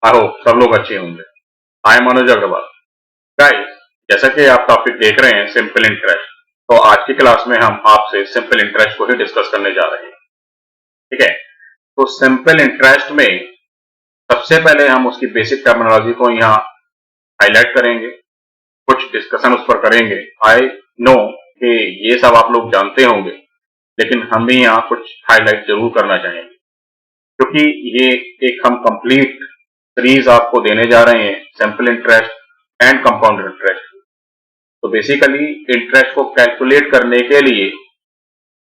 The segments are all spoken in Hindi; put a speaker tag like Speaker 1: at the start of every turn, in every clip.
Speaker 1: आई होप सब लोग अच्छे होंगे। I am Manoj Agrawal. Guys, जैसा कि आप टॉपिक देख रहे हैं सिंपल इंटरेस्ट, तो आज की क्लास में हम आपसे सिंपल इंटरेस्ट को ही डिस्कस करने जा रहे हैं। ठीक है, तो सिंपल इंटरेस्ट में सबसे पहले हम उसकी बेसिक टर्मिनोलॉजी को यहाँ हाईलाइट करेंगे, कुछ डिस्कशन उस पर करेंगे। आई नो कि ये सब आप लोग जानते होंगे, लेकिन हम भी यहाँ कुछ हाईलाइट जरूर करना चाहेंगे, क्योंकि ये एक हम कंप्लीट सीरीज आपको देने जा रहे हैं, simple interest and compound interest. तो बेसिकली इंटरेस्ट को कैलकुलेट करने के लिए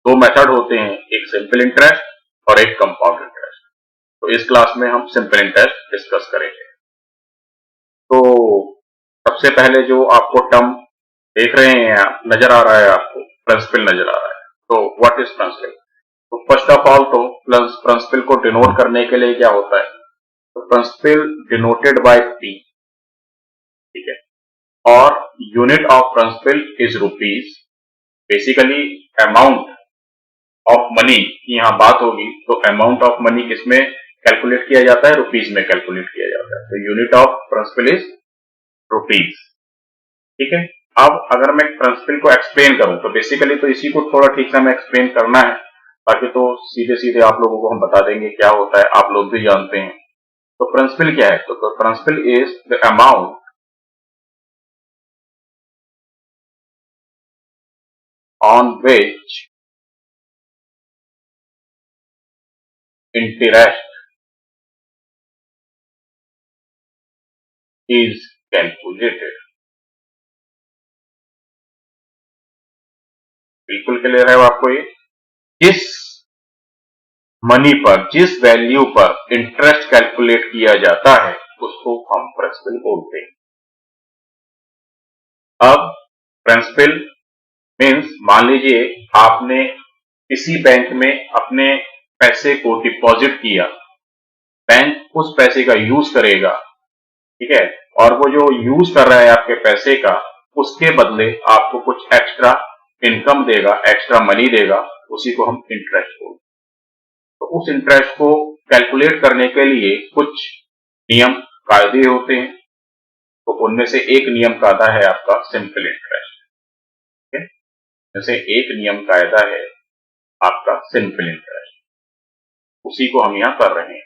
Speaker 1: दो मेथड होते हैं, एक सिंपल इंटरेस्ट और एक कंपाउंड इंटरेस्ट। तो इस क्लास में हम सिंपल इंटरेस्ट डिस्कस करेंगे। तो सबसे पहले जो आपको टर्म देख रहे हैं, नजर आ रहा है आपको, प्रिंसिपल नजर आ रहा है। तो व्हाट इज प्रिंसिपल? तो फर्स्ट ऑफ ऑल तो प्रिंसिपल को डिनोट करने के लिए क्या होता है? तो प्रिंसिपल डिनोटेड बाय पी, ठीक है, और unit of principal is rupees. Basically amount of money की यहाँ बात होगी, तो अमाउंट ऑफ मनी किसमें कैलकुलेट किया जाता है? रुपीज में कैलकुलेट किया जाता है। तो unit of principal is rupees. ठीक है, अब अगर मैं प्रिंसिपल को एक्सप्लेन करूं, तो बेसिकली तो इसी को थोड़ा ठीक से हमें एक्सप्लेन करना है, बाकी तो सीधे सीधे आप लोगों को हम बता देंगे क्या होता है, आप लोग भी जानते हैं। तो प्रिंसिपल क्या है? तो principal is the amount on which interest is calculated। बिल्कुल क्लियर है आपको ये? जिस मनी पर, जिस वैल्यू पर इंटरेस्ट कैलकुलेट किया जाता है, उसको हम प्रिंसिपल बोलते हैं। अब प्रिंसिपल मीन्स, मान लीजिए आपने किसी बैंक में अपने पैसे को डिपॉजिट किया, बैंक उस पैसे का यूज करेगा, ठीक है, और वो जो यूज कर रहा है आपके पैसे का, उसके बदले आपको कुछ एक्स्ट्रा इनकम देगा, एक्स्ट्रा मनी देगा, उसी को हम इंटरेस्ट बोलते हैं। तो उस इंटरेस्ट को कैलकुलेट करने के लिए कुछ नियम कायदे होते हैं। तो उनमें से एक नियम कायदा है आपका सिंपल इंटरेस्ट। ठीक है, जैसे एक नियम कायदा है आपका सिंपल इंटरेस्ट, उसी को हम यहाँ कर रहे हैं।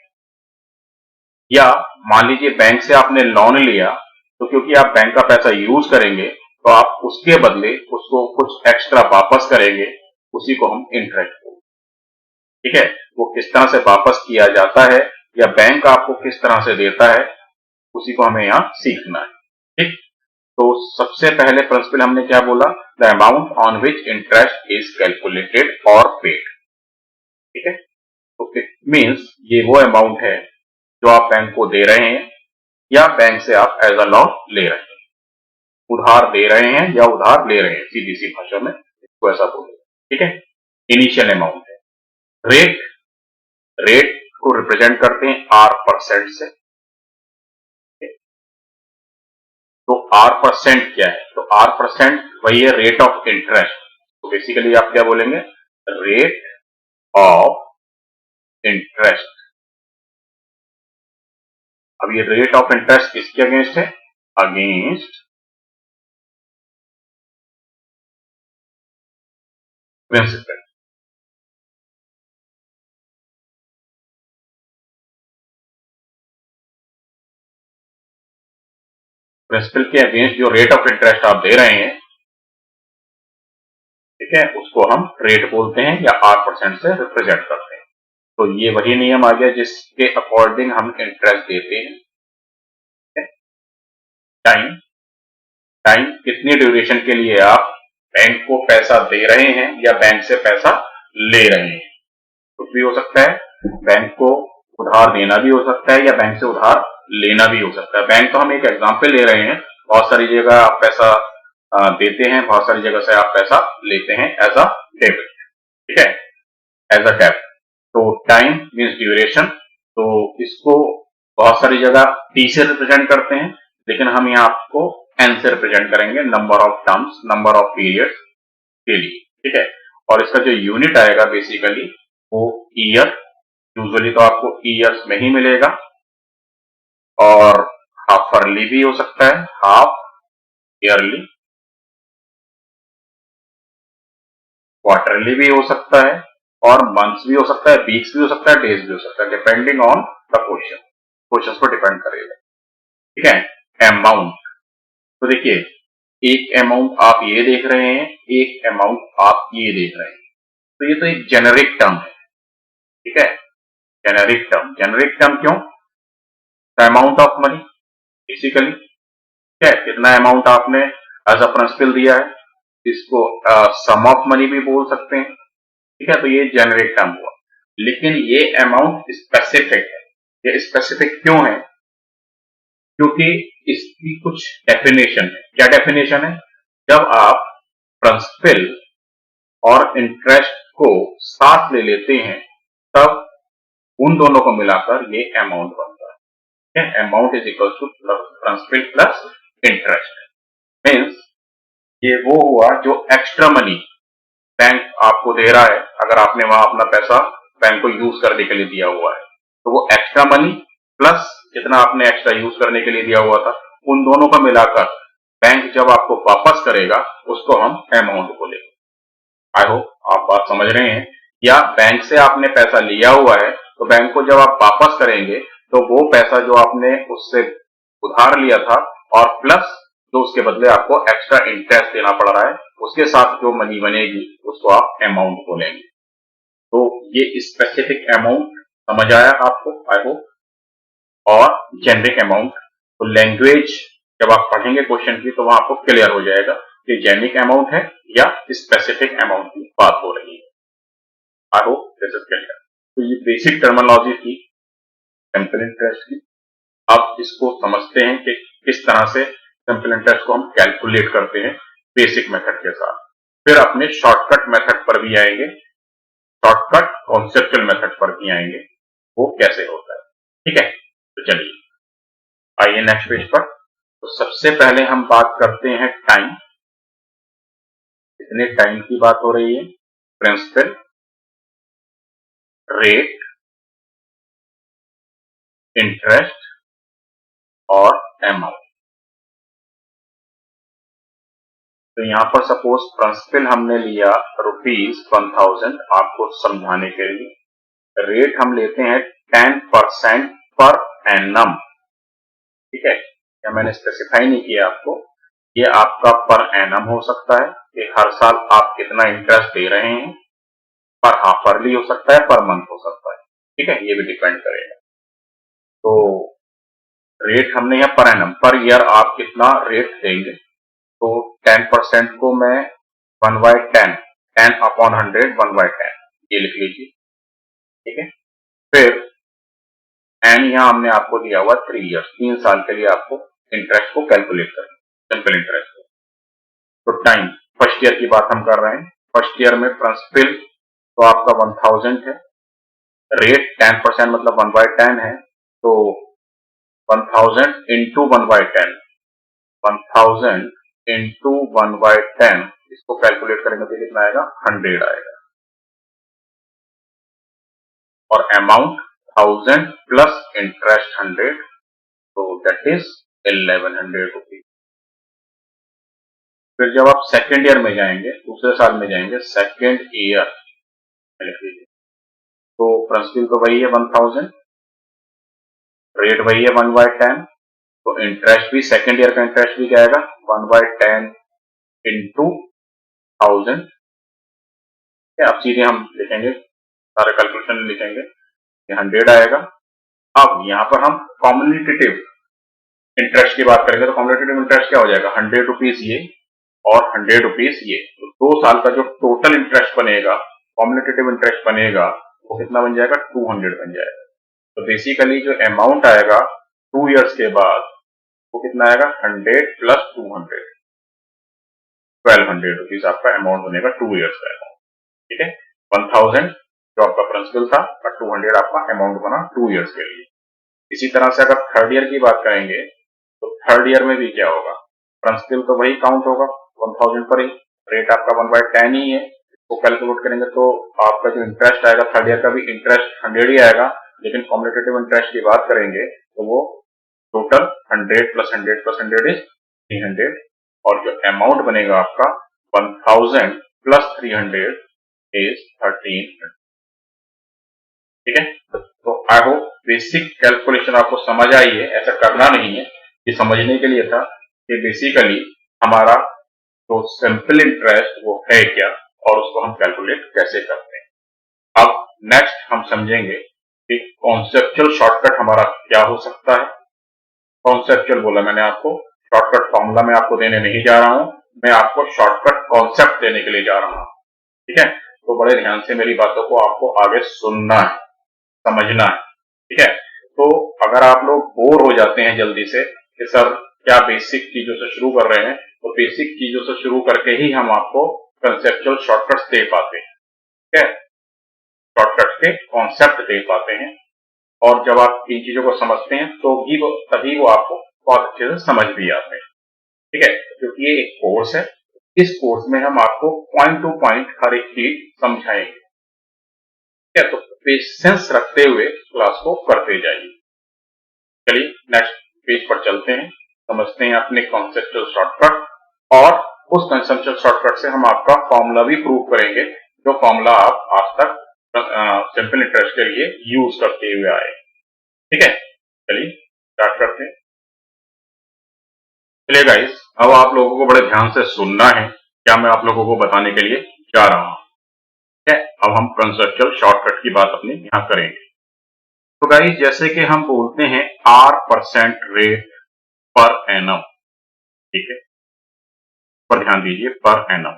Speaker 1: या मान लीजिए बैंक से आपने लोन लिया, तो क्योंकि आप बैंक का पैसा यूज करेंगे, तो आप उसके बदले उसको कुछ एक्स्ट्रा वापस करेंगे, उसी को हम इंटरेस्ट बोलते हैं। ठीक है, वो किस तरह से वापस किया जाता है या बैंक आपको किस तरह से देता है, उसी को हमें यहाँ सीखना है। ठीक, तो सबसे पहले प्रिंसिपल हमने क्या बोला? The amount on which interest is calculated और पेड। ठीक है, तो इट मीन्स ये वो अमाउंट है जो आप बैंक को दे रहे हैं या बैंक से आप एज अ लोन ले रहे हैं, उधार दे रहे हैं या उधार ले रहे हैं, सीधी सी भाषा में इसको ऐसा बोले। ठीक है, इनिशियल अमाउंट है। रेट, रेट को रिप्रेजेंट करते हैं आर परसेंट से। तो आर परसेंट क्या है? तो आर परसेंट वही है रेट ऑफ इंटरेस्ट। तो बेसिकली आप क्या बोलेंगे? Rate of interest. अब ये रेट ऑफ इंटरेस्ट किसके अगेंस्ट है? Against principal. प्रिंसिपल के अगेंस्ट जो रेट ऑफ इंटरेस्ट आप दे रहे हैं, ठीक है, उसको हम रेट बोलते हैं या आर परसेंट से रिप्रेजेंट करते हैं। तो ये वही नियम आ गया जिसके अकॉर्डिंग हम इंटरेस्ट देते हैं। टाइम, टाइम कितनी ड्यूरेशन के लिए आप बैंक को पैसा दे रहे हैं या बैंक से पैसा ले रहे हैं। कुछ भी हो सकता है, बैंक को उधार देना भी हो सकता है या बैंक से उधार लेना भी हो सकता है। बैंक तो हम एक एग्जांपल ले रहे हैं, बहुत सारी जगह आप पैसा देते हैं, बहुत सारी जगह से आप पैसा लेते हैं एज अ डेबिट। ठीक है, एज अ डेबिट। तो टाइम मीन्स ड्यूरेशन, तो इसको बहुत सारी जगह टी से रिप्रेजेंट करते हैं, लेकिन हम यहाँ आपको एन से रिप्रेजेंट करेंगे, number of terms, number of period के लिए। ठीक है, और इसका जो यूनिट आएगा बेसिकली वो ईयर, यूजुअली तो आपको ईयर्स में ही मिलेगा। और हाफ ईयरली भी हो सकता है, हाफ ईयरली, क्वार्टरली भी हो सकता है, और मंथ्स भी हो सकता है, वीक्स भी हो सकता है, डेज भी हो सकता है, डिपेंडिंग ऑन द क्वेश्चन पर डिपेंड करेगा। ठीक है। अमाउंट, तो देखिए एक अमाउंट आप ये देख रहे हैं, एक अमाउंट आप ये देख रहे हैं, तो ये तो एक जेनेरिक टर्म है। ठीक है, जेनेरिक टर्म क्यों? The amount of money basically. ठीक है, कितना अमाउंट आपने एज अ प्रिंसिपल दिया है, इसको सम ऑफ मनी भी बोल सकते हैं। ठीक है, तो ये जेनेरिक टर्म हुआ, लेकिन ये अमाउंट स्पेसिफिक है। ये स्पेसिफिक क्यों है? क्योंकि इसकी कुछ डेफिनेशन है। क्या डेफिनेशन है? जब आप प्रिंसिपल और इंटरेस्ट को साथ ले लेते हैं, तब उन दोनों को मिलाकर ये अमाउंट बनता है। Amount is equal to principal plus interest. Means ये वो हुआ जो एक्स्ट्रा मनी बैंक आपको दे रहा है, अगर आपने वहां अपना पैसा बैंक को यूज करने के लिए दिया हुआ है, तो वो एक्स्ट्रा मनी प्लस जितना आपने एक्स्ट्रा यूज करने के लिए दिया हुआ था, उन दोनों को मिलाकर बैंक जब आपको वापस करेगा, उसको हम अमाउंट बोलेंगे। आई होप आप बात समझ रहे हैं। या बैंक से आपने पैसा लिया हुआ है, तो बैंक को जब आप वापस करेंगे, तो वो पैसा जो आपने उससे उधार लिया था और प्लस जो उसके बदले आपको एक्स्ट्रा इंटरेस्ट देना पड़ रहा है, उसके साथ जो मनी बनेगी उसको आप अमाउंट बोलेंगे। तो ये स्पेसिफिक अमाउंट समझ आया आपको, आई होप। और जेनरिक अमाउंट, तो लैंग्वेज जब आप पढ़ेंगे क्वेश्चन की, तो वहां आपको क्लियर हो जाएगा कि जेनरिक अमाउंट है या स्पेसिफिक अमाउंट की बात हो रही है। आई होप दिस इज क्लियर। तो ये बेसिक टर्मिनोलॉजी थी सिंपल इंटरेस्ट की। अब इसको समझते हैं कि किस तरह से सिंपल इंटरेस्ट को हम कैलकुलेट करते हैं बेसिक मेथड के साथ। फिर अपने शॉर्टकट मेथड पर भी आएंगे, शॉर्टकट कॉन्सेप्चुअल मेथड पर भी आएंगे, वो कैसे होता है। ठीक है, तो चलिए आइए नेक्स्ट पेज पर। तो सबसे पहले हम बात करते हैं टाइम। कितने टाइम की बात हो रही है? प्रिंसिपल, रेट, इंटरेस्ट और अमाउंट। तो यहां पर सपोज प्रिंसिपल हमने लिया ₹1000 आपको समझाने के लिए, रेट हम लेते हैं 10% पर एनम। ठीक है, या मैंने स्पेसिफाई नहीं किया आपको, ये आपका पर एनम हो सकता है कि हर साल आप कितना इंटरेस्ट दे रहे हैं, पर हाफ ईयरली हो सकता है, पर मंथ हो सकता है। ठीक है, ये भी डिपेंड करेगा। तो रेट हमने यहाँ पर एनम, पर ईयर आप कितना रेट देंगे, तो 10% को मैं 1/10, 10/100, 1/10 ये लिख लीजिए। ठीक है, फिर एन यहाँ हमने आपको दिया हुआ 3 ईयर्स, 3 साल के लिए आपको इंटरेस्ट को कैलकुलेट करना, सिंपल इंटरेस्ट को। तो टाइम, फर्स्ट ईयर की बात हम कर रहे हैं। फर्स्ट ईयर में प्रिंसिपल तो आपका 1000 है, रेट 10% मतलब 1/10 है, तो 1000 इंटू 1/10, 1000 इंटू 1/10, इसको कैलकुलेट करेंगे तो कितना आएगा? 100 आएगा। और अमाउंट 1000 प्लस इंटरेस्ट 100, तो दैट इज 1100 रुपीज। फिर जब आप सेकेंड ईयर में जाएंगे, दूसरे साल में जाएंगे, सेकेंड ईयर लिख लीजिए, तो प्रिंसिपल तो वही है 1000, रेट वही है 1/10, तो इंटरेस्ट भी सेकेंड ईयर का इंटरेस्ट भी क्या आएगा? 1/10 इंटू 1000। अब सीधे हम लिखेंगे, सारे कैलकुलेशन लिखेंगे, 100 आएगा। अब यहाँ पर हम कॉम्युनिटेटिव इंटरेस्ट की बात करेंगे, तो कॉम्युनिटेटिव इंटरेस्ट क्या हो जाएगा? 100 रुपीज ये और 100 रुपीज ये, तो 2 साल का जो टोटल इंटरेस्ट बनेगा, कॉम्युनिटेटिव इंटरेस्ट बनेगा, वो कितना बन जाएगा? 200 बन जाएगा। तो बेसिकली जो अमाउंट आएगा 2 इयर्स के बाद, वो कितना आएगा? 100 प्लस 200, 1200 रुपीज आपका अमाउंट बनेगा 2 इयर्स का अमाउंट। ठीक है, 1000 जो आपका प्रिंसिपल था और 200 आपका अमाउंट बना 2 इयर्स के लिए। इसी तरह से अगर थर्ड ईयर की बात करेंगे, तो थर्ड ईयर में भी क्या होगा? प्रिंसिपल तो वही काउंट होगा 1000 पर ही, रेट आपका 1/10 ही है, इसको कैलकुलेट करेंगे तो आपका जो इंटरेस्ट आएगा थर्ड ईयर का भी इंटरेस्ट 100 ही आएगा। लेकिन कॉम्युटेटिव इंटरेस्ट की बात करेंगे तो वो टोटल 100 प्लस 100 प्लस 100 इज 300 और जो अमाउंट बनेगा आपका 1000 प्लस 300 इज 1300। ठीक है, तो आई होप बेसिक कैलकुलेशन आपको समझ आई है। ऐसा करना नहीं है, ये समझने के लिए था कि बेसिकली हमारा तो सिंपल इंटरेस्ट वो है क्या और उसको हम कैलकुलेट कैसे करते हैं। अब नेक्स्ट हम समझेंगे कि कॉन्सेप्चुअल शॉर्टकट हमारा क्या हो सकता है। कॉन्सेप्चुअल बोला मैंने आपको, शॉर्टकट फॉर्मूला मैं आपको देने नहीं जा रहा हूं, मैं आपको शॉर्टकट कॉन्सेप्ट देने के लिए जा रहा हूं। ठीक है, तो बड़े ध्यान से मेरी बातों को आपको आगे सुनना है, समझना है। ठीक है, तो अगर आप लोग बोर हो जाते हैं जल्दी से कि सर क्या बेसिक चीजों से शुरू कर रहे हैं, तो बेसिक चीजों से शुरू करके ही हम आपको कंसेप्चुअल शॉर्टकट्स दे पाते हैं। ठीक है, शॉर्टकट के कॉन्सेप्ट दे पाते हैं और जब आप इन चीजों को समझते हैं तो तभी वो आपको बहुत अच्छे से समझ भी आते हैं। ठीक है, क्योंकि ये एक कोर्स है, इस कोर्स में हम आपको पॉइंट टू पॉइंट हर एक चीज समझाएंगे। ठीक है, तो पेशेंस रखते हुए क्लास को करते जाइए। चलिए नेक्स्ट पेज पर चलते हैं, समझते हैं अपने कॉन्सेप्चुअल शॉर्टकट और उस कॉन्सेप्चुअल शॉर्टकट से हम आपका फॉर्मूला भी प्रूव करेंगे, जो फॉर्मूला आप आज तक सिंपल इंटरेस्ट के लिए यूज करते हुए आए। ठीक है, चलिए स्टार्ट करते हैं। चलिए गाइस, अब आप लोगों को बड़े ध्यान से सुनना है क्या मैं आप लोगों को बताने के लिए जा रहा हूं। ठीक है, अब हम कंसेप्चुअल शॉर्टकट की बात अपनी यहां करेंगे। तो गाइस, जैसे कि हम बोलते हैं R% रेट पर एनम। ठीक है, पर ध्यान दीजिए, पर एनम।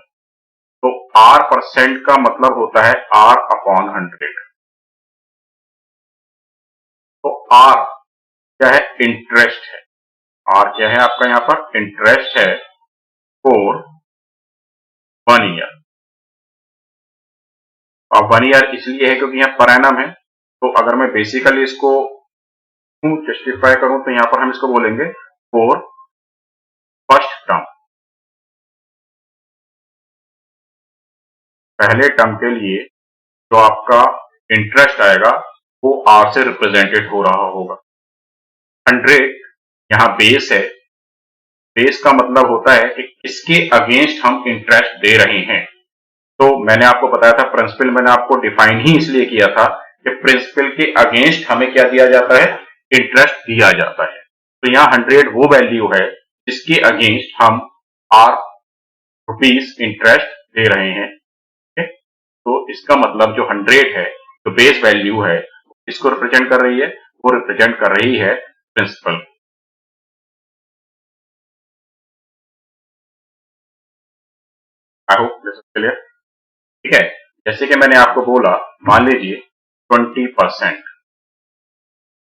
Speaker 1: तो R% का मतलब होता है R अपॉन 100। तो R क्या है? इंटरेस्ट है। R क्या है आपका यहां पर? इंटरेस्ट है फॉर 1 ईयर। अब 1 ईयर इसलिए है क्योंकि यहाँ पर एनम है। तो अगर मैं बेसिकली इसको जस्टिफाई करूं तो यहां पर हम इसको बोलेंगे फॉर फर्स्ट टर्म। पहले टर्म के लिए जो आपका इंटरेस्ट आएगा वो R से रिप्रेजेंटेड हो रहा होगा। 100 यहाँ बेस है। बेस का मतलब होता है कि किसके अगेंस्ट हम इंटरेस्ट दे रहे हैं। तो मैंने आपको बताया था, प्रिंसिपल मैंने आपको डिफाइन ही इसलिए किया था कि प्रिंसिपल के अगेंस्ट हमें क्या दिया जाता है? इंटरेस्ट दिया जाता है। तो यहाँ 100 वो वैल्यू है जिसके अगेंस्ट हम R रुपीस इंटरेस्ट दे रहे हैं। तो इसका मतलब जो 100 है, जो बेस वैल्यू है, इसको रिप्रेजेंट कर रही है, वो रिप्रेजेंट कर रही है principal. I hope this is clear. ठीक है, जैसे कि मैंने आपको बोला, मान लीजिए 20%,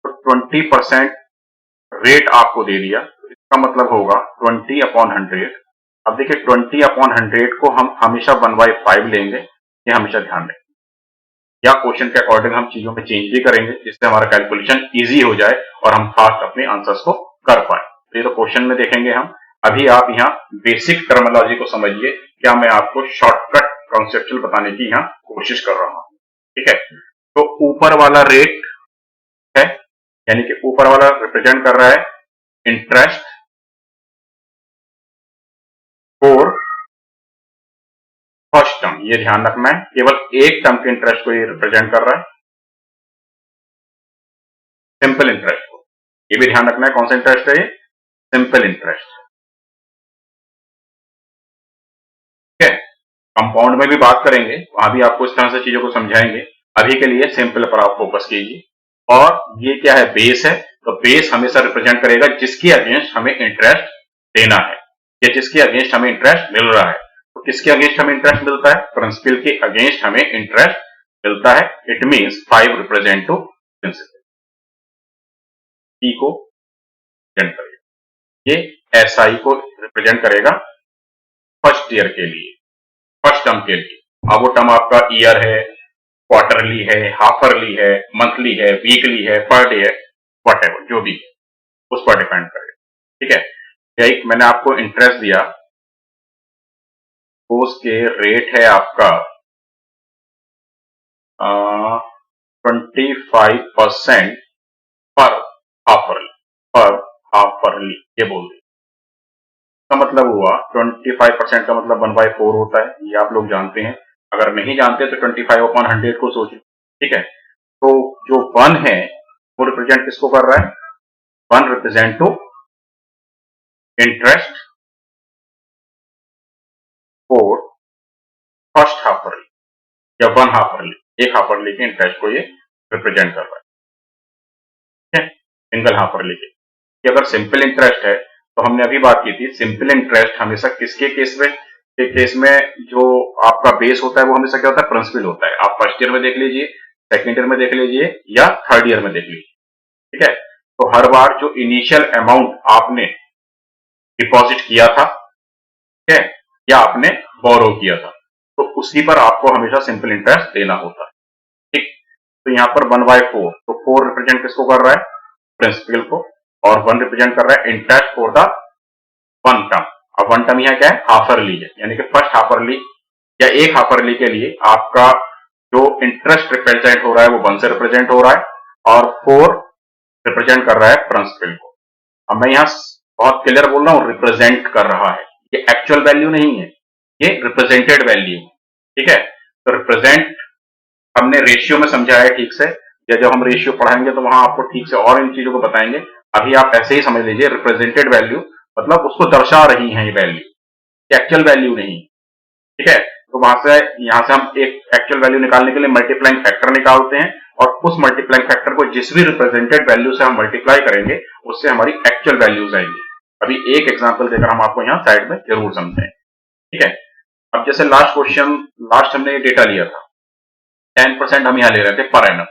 Speaker 1: तो 20% रेट आपको दे दिया, तो इसका मतलब होगा 20 अपॉन 100। अब देखिए 20 अपॉन 100 को हम हमेशा 1/5 लेंगे, ये हमेशा ध्यान रखें। या क्वेश्चन के अकॉर्डिंग हम चीजों में चेंज भी करेंगे जिससे हमारा कैलकुलेशन इजी हो जाए और हम फास्ट अपने आंसर्स को कर पाए। तो ये तो क्वेश्चन में देखेंगे हम। अभी आप यहाँ बेसिक टर्मिनोलॉजी को समझिए, क्या मैं आपको शॉर्टकट कॉन्सेप्चुअल बताने की यहाँ कोशिश कर रहा हूं। ठीक है, तो ऊपर वाला रेट है, यानी कि ऊपर वाला रिप्रेजेंट कर रहा है इंटरेस्ट फॉर फर्स्ट टर्म। ये ध्यान रखना है, केवल एक टर्म के इंटरेस्ट को ये रिप्रेजेंट कर रहा है, सिंपल इंटरेस्ट को। ये भी ध्यान रखना है कौन सा इंटरेस्ट है? ये सिंपल इंटरेस्ट। ठीक है, कंपाउंड में भी बात करेंगे, वहां भी आपको इस तरह से चीजों को समझाएंगे। अभी के लिए सिंपल पर आप फोकस कीजिए। और ये क्या है? बेस है। तो बेस हमेशा रिप्रेजेंट करेगा जिसके अगेंस्ट हमें इंटरेस्ट देना है या जिसके अगेंस्ट हमें इंटरेस्ट मिल रहा है। तो किसके अगेंस्ट हमें इंटरेस्ट मिलता है? प्रिंसिपल के अगेंस्ट हमें इंटरेस्ट मिलता है। It means 5 represent to principal. P को रिप्रेजेंट करेगा, ये एसआई को रिप्रेजेंट करेगा फर्स्ट ईयर के लिए, फर्स्ट टर्म के लिए। अब वो टर्म आपका ईयर है, क्वार्टरली है, हाफरली है, मंथली है, वीकली है, पर डे है, वट जो भी है उस पर डिपेंड करेगा। ठीक है, यही मैंने आपको इंटरेस्ट दिया, उसके रेट है आपका 25% पर हाफरली, पर हाफरली, ये बोल दिया। इसका मतलब हुआ 25% का मतलब 1/4 होता है, ये आप लोग जानते हैं। अगर नहीं जानते तो 25/100 को सोचिए, ठीक है। तो जो 1 है वो रिप्रेजेंट किसको कर रहा है? 1 represent to interest for first half yearly या 1 हाफरली, एक हाफरली के इंटरेस्ट को ये रिप्रेजेंट कर रहा है, ठीक है, सिंगल हाफरली के। कि अगर सिंपल इंटरेस्ट है तो हमने अभी बात की थी, सिंपल इंटरेस्ट हमेशा किसके केस में, के केस में जो आपका बेस होता है वो हमेशा क्या होता है? प्रिंसिपल होता है। आप फर्स्ट ईयर में देख लीजिए, सेकेंड ईयर में देख लीजिए या थर्ड ईयर में देख लीजिए, ठीक है। तो हर बार जो इनिशियल अमाउंट आपने डिपॉजिट किया था, ठीक है, या आपने बोरो किया था, तो उसी पर आपको हमेशा सिंपल इंटरेस्ट देना होता है, ठीक। तो यहाँ पर 1/4, तो 4 रिप्रेजेंट किसको कर रहा है? प्रिंसिपल को, और 1 रिप्रेजेंट कर रहा है इंटरेस्ट फॉर द 1 टर्म। अब 1 टर्म यहाँ क्या है? हाफरली है, यानी कि फर्स्ट हाफरली या एक हाफरली के लिए आपका जो इंटरेस्ट रिप्रेजेंट हो रहा है वो 1 से रिप्रेजेंट हो रहा है, और 4 रिप्रेजेंट कर रहा है प्रिंसिपल को। अब मैं यहाँ बहुत क्लियर बोल रहा हूँ, रिप्रेजेंट कर रहा है, ये एक्चुअल वैल्यू नहीं है, ये रिप्रेजेंटेड वैल्यू, ठीक है। तो रिप्रेजेंट हमने रेशियो में समझा है ठीक से, या जब हम रेशियो पढ़ाएंगे तो वहां आपको ठीक से और इन चीजों को बताएंगे। अभी आप ऐसे ही समझ लीजिए, रिप्रेजेंटेड वैल्यू मतलब उसको दर्शा रही है ये वैल्यू, एक्चुअल वैल्यू नहीं, ठीक है। तो वहां से यहां से हम एक एक्चुअल वैल्यू निकालने के लिए मल्टीप्लाइंग फैक्टर निकालते हैं, और उस मल्टीप्लाइंग फैक्टर को जिस भी रिप्रेजेंटेड वैल्यू से हम मल्टीप्लाई करेंगे उससे हमारी एक्चुअल वैल्यूज आएंगी। अभी एक एग्जांपल देकर हम आपको यहाँ साइड में जरूर समझें, ठीक है। अब जैसे लास्ट क्वेश्चन, लास्ट हमने ये डेटा लिया था, 10% हम यहाँ ले रहे थे पर एनम।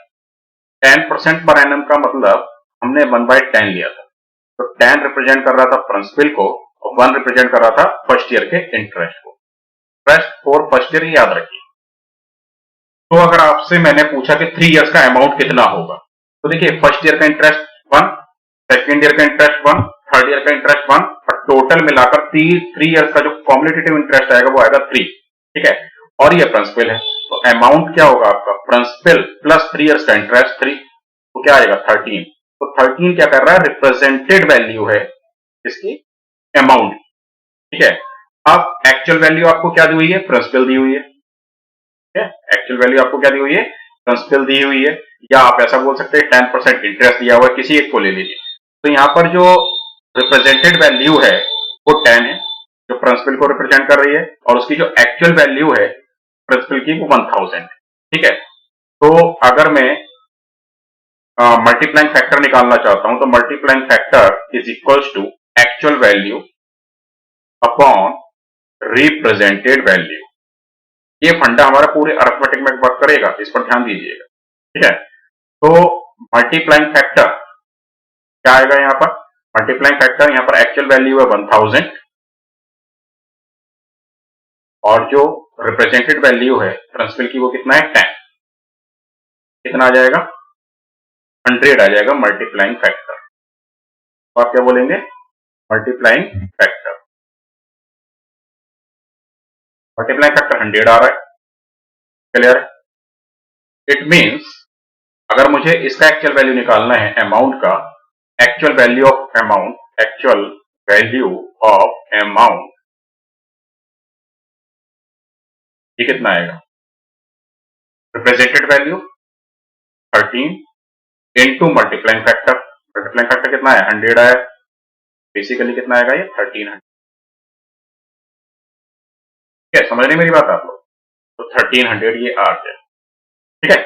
Speaker 1: 10% पर एनम का मतलब हमने 1/10 लिया था, तो 10 रिप्रेजेंट कर रहा था प्रिंसिपल को और 1 रिप्रेजेंट कर रहा था फर्स्ट ईयर के इंटरेस्ट को। इंटरेस्ट फॉर फर्स्ट ईयर याद रखिए। तो अगर आपसे मैंने पूछा कि 3 इयर्स का अमाउंट कितना होगा, तो देखिए फर्स्ट ईयर का इंटरेस्ट 1, सेकेंड ईयर का इंटरेस्ट 1, थर्ड ईयर का इंटरेस्ट 1, और टोटल मिलाकर 3 इयर्स का जो कॉम्युलेटिव इंटरेस्ट आएगा वो आएगा 3, ठीक है। और ये प्रिंसिपल है, तो अमाउंट क्या होगा आपका? प्रिंसिपल प्लस 3 इयर्स का इंटरेस्ट 3, तो क्या आएगा? 13। तो 13 क्या कर रहा है? रिप्रेजेंटेड वैल्यू है इसकी अमाउंट, ठीक है। अब एक्चुअल वैल्यू आपको क्या दी हुई है? प्रिंसिपल दी हुई है, ठीक है। एक्चुअल वैल्यू आपको क्या दी हुई है? प्रिंसिपल दी हुई है, या आप ऐसा बोल सकते हैं 10% इंटरेस्ट दिया हुआ है, किसी एक को ले लीजिए। तो यहाँ पर जो रिप्रेजेंटेड वैल्यू है वो 10 है, जो प्रिंसिपल को रिप्रेजेंट कर रही है, और उसकी जो एक्चुअल वैल्यू है प्रिंसिपल की वो 1000, ठीक है। तो अगर मैं मल्टीप्लाइंग फैक्टर निकालना चाहता हूं तो multiplying factor is equals to actual value upon represented value. ये फंडा हमारा पूरे अरिथमेटिक में वर्क करेगा, इस पर ध्यान दीजिएगा, ठीक है। तो मल्टीप्लाइंग फैक्टर क्या आएगा यहाँ पर? मल्टीप्लाइंग फैक्टर यहाँ पर एक्चुअल वैल्यू है 1000, और जो रिप्रेजेंटेड वैल्यू है प्रिंसिपल की वो कितना है? 10। कितना आ जाएगा? 100 आ जाएगा मल्टीप्लाइंग फैक्टर। तो आप क्या बोलेंगे? मल्टीप्लाइंग फैक्टर, मल्टीप्लाइंग फैक्टर 100 आ रहा है, क्लियर है। इट मीन्स अगर मुझे इसका एक्चुअल वैल्यू निकालना है अमाउंट का, actual value of amount, actual value of amount, ये कितना आएगा? Represented value 13 into multiplying factor, multiplying factor कितना है? 100 आया, बेसिकली कितना आएगा? ये 1300, ठीक है। समझ रहे मेरी बात आप लोग? तो 1300 ये आ गया, ठीक है।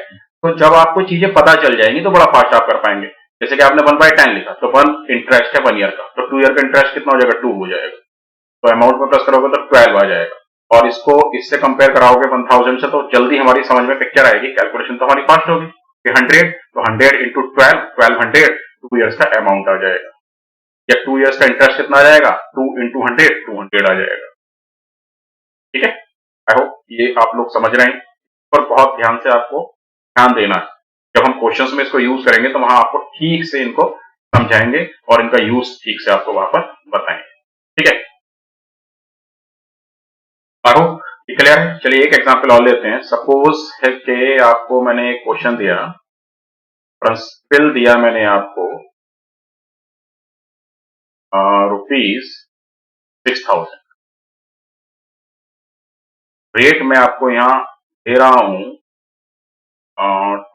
Speaker 1: तो जब आपको चीजें पता चल जाएंगी तो बड़ा फास्ट आप कर पाएंगे। जैसे कि आपने 1/10 लिखा, तो 1 इंटरेस्ट है 1 ईयर का, तो 2 ईयर का इंटरेस्ट कितना हो जाएगा? 2 हो जाएगा। तो अमाउंट में प्लस करोगे तो 12 आ जाएगा, और इसको इससे कंपेयर कराओगे 1000 से, तो जल्दी हमारी समझ में पिक्चर आएगी, कैलकुलेशन तो हमारी फास्ट होगी कि 100, तो 100 इंटू 12, 1200, 2 ईयर्स का अमाउंट आ जाएगा, या 2 ईयर्स का इंटरेस्ट कितना आ जाएगा? 2 इंटू 100, 200 आ जाएगा, ठीक है। आई होप ये आप लोग समझ रहे हैं, पर बहुत ध्यान से आपको ध्यान देना है। जब हम क्वेश्चंस में इसको यूज करेंगे तो वहां आपको ठीक से इनको समझाएंगे और इनका यूज ठीक से आपको वहां पर बताएंगे, ठीक है। आरो क्लियर है? चलिए एक एग्जांपल और लेते हैं। सपोज है कि आपको मैंने एक क्वेश्चन दिया, प्रिंसिपल दिया मैंने आपको रुपीज 6,000। रेट मैं आपको यहाँ दे रहा हूं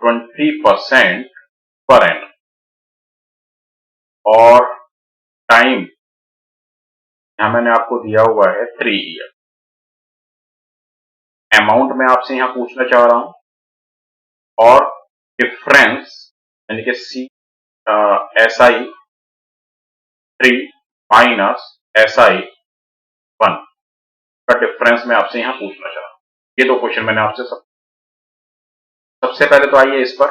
Speaker 1: 20% पर एनम, और टाइम यहाँ मैंने आपको दिया हुआ है 3 ईयर। अमाउंट मैं आपसे यहाँ पूछना चाह रहा हूं, और डिफरेंस यानी कि SI 3 माइनस SI 1 का डिफरेंस मैं आपसे यहाँ पूछना चाह रहा हूँ। ये दो क्वेश्चन मैंने आपसे सबसे पहले तो आइए इस पर,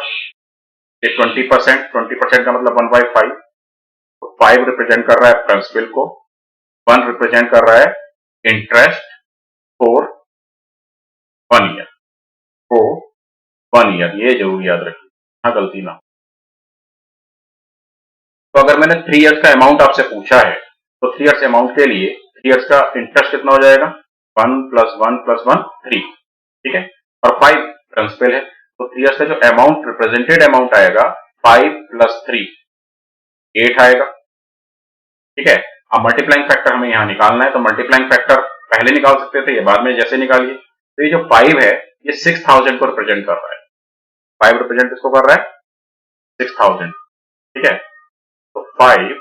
Speaker 1: ये 20% का मतलब 1/5, तो 5 रिप्रेजेंट कर रहा है प्रिंसिपल को, 1 रिप्रेजेंट कर रहा है इंटरेस्ट फॉर 1 ईयर, को 1 ईयर, ये जरूर याद रखिए, हाँ गलती ना। तो अगर मैंने 3 इयर्स का अमाउंट आपसे पूछा है, तो 3 इयर्स अमाउंट के लिए 3 इयर्स का इंटरेस्ट कितना हो जाएगा, 1 + 1 + 1 3, ठीक है, और 5 प्रिंसिपल है, तो 3 इयर्स का जो अमाउंट रिप्रेजेंटेड अमाउंट आएगा 5 + 3 8 आएगा, ठीक है। अब मल्टीप्लाइंग फैक्टर हमें यहाँ निकालना है, तो मल्टीप्लाइंग फैक्टर पहले निकाल सकते थे, ये बाद में जैसे निकालिए। तो ये जो 5 है ये 6,000 को रिप्रेजेंट कर रहा है, 5 रिप्रेजेंट किसको कर रहा है, 6,000, ठीक है। तो 5